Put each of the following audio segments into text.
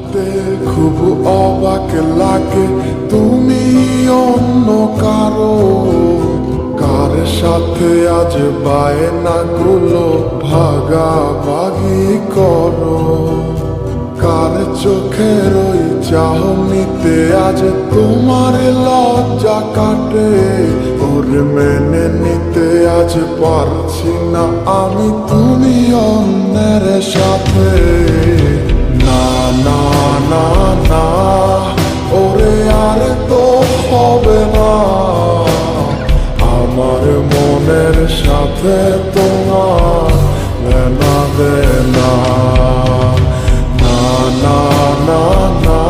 ভাবতে খুব অবাক লাগে তুমি অন্য কারো, কার সাথে আজ বায়নাগুলো ভাগাভাগি করো, কার চোখের ওই চাহনিতে আজ তোমার লজ্জা কাটে। ওর মেনে নিতে আজ পারছি না আমি তুমি অন্যের সাথে। না না না না, ওরে আর তো হবে না, আমার মনের সাথে তোমার লেনা দেনা। না না না না,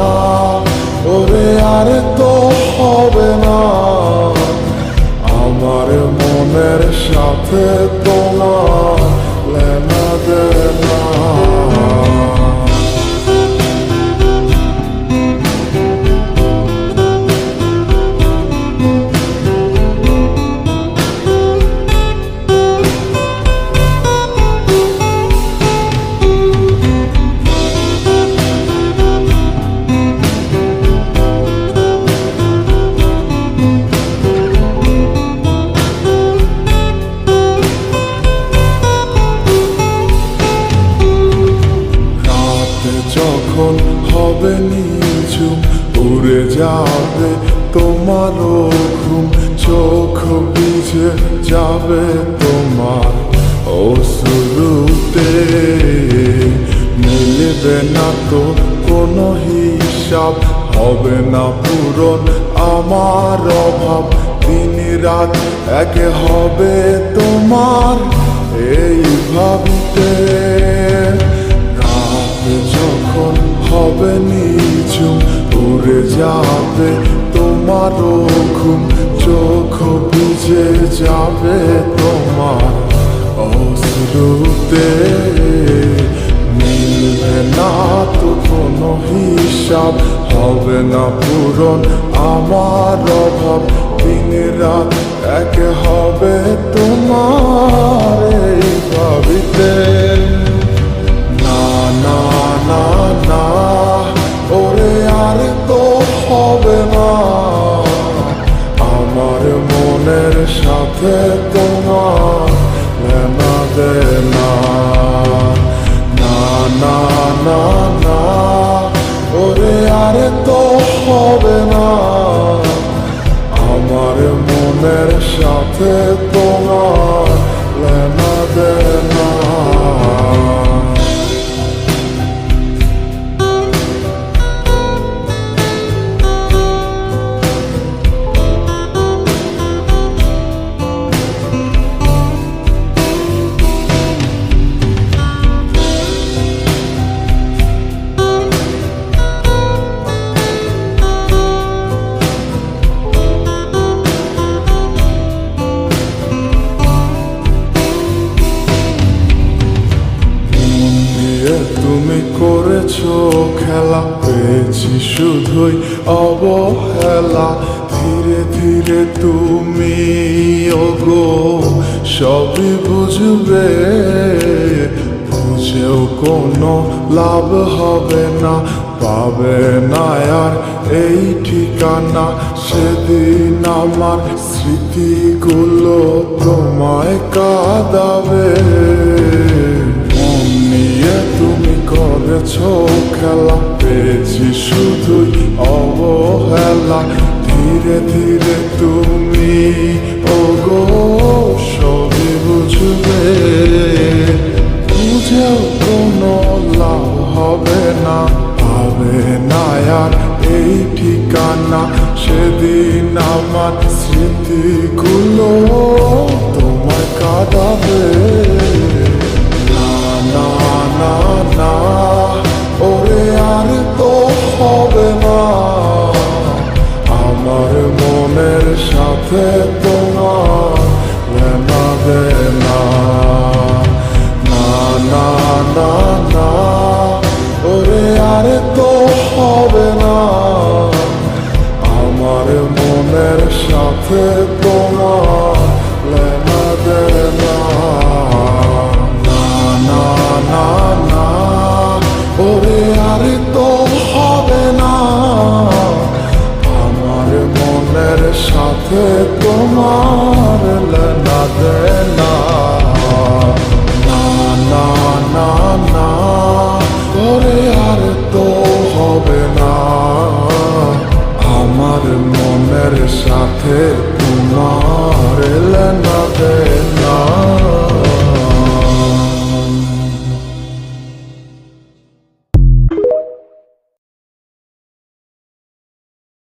ওরে আর তো হবে না, আমার মনের সাথে তোমার লেনা দেনা। যখন হবে নিঝুম উড়ে যাবে তোমারও ঘুম, চোখ ভিজে যাবে তোমার অশ্রুতে, মিলবে না তো কোনো হিসাব, হবে না পূরণ আমার অভাব, দিন রাত এক হবে তোমার এই ভাবিতে। যখন হবে নিঝুম উড়ে যাবে তোমারও ঘুম, চোখ ভিজে যাবে তোমার অশ্রুতে, মিলবে না তো কোনো হিসাব, হবে না পূরণ আমার অভাব, দিন রাত এক হবে তোমার এই ভাবিতে। না না না না, ওরে আর তো হবে না, আমার মনের সাথে তোমার লেনা দেনা। না না না না, ওরে আর তো হবে না, আমার মনের সাথে তোমার লেনা দেনা। তুমি করেছো খেলা, পেয়েছি শুধুই অবহেলা, ধীরে ধীরে তুমি ওগো সবই বুঝবে, বুঝেও কোনো লাভ হবে না, পাবে না আর এই ঠিকানা। সেদিন আমার স্মৃতিগুলো তোমায় কাঁদাবে, তুমি করেছো খেলা, পেয়েছি শুধুই অবহেলা, ধীরে ধীরে তুমি ওগো সবই বুঝবে, বুঝেও কোনো লাভ হবে না, পাবে না আর এই ঠিকানা। সেদিন আমার স্মৃতিগুলো তোমায় কাঁদাবে। না না না, ওরে আর তো হবে না, আমার মনের সাথে তোমার লেনা দেনা। না না না না, ওরে আর তো হবে না, আমার মনের সাথে তোমার লেনা দেনা। সাথে তোমার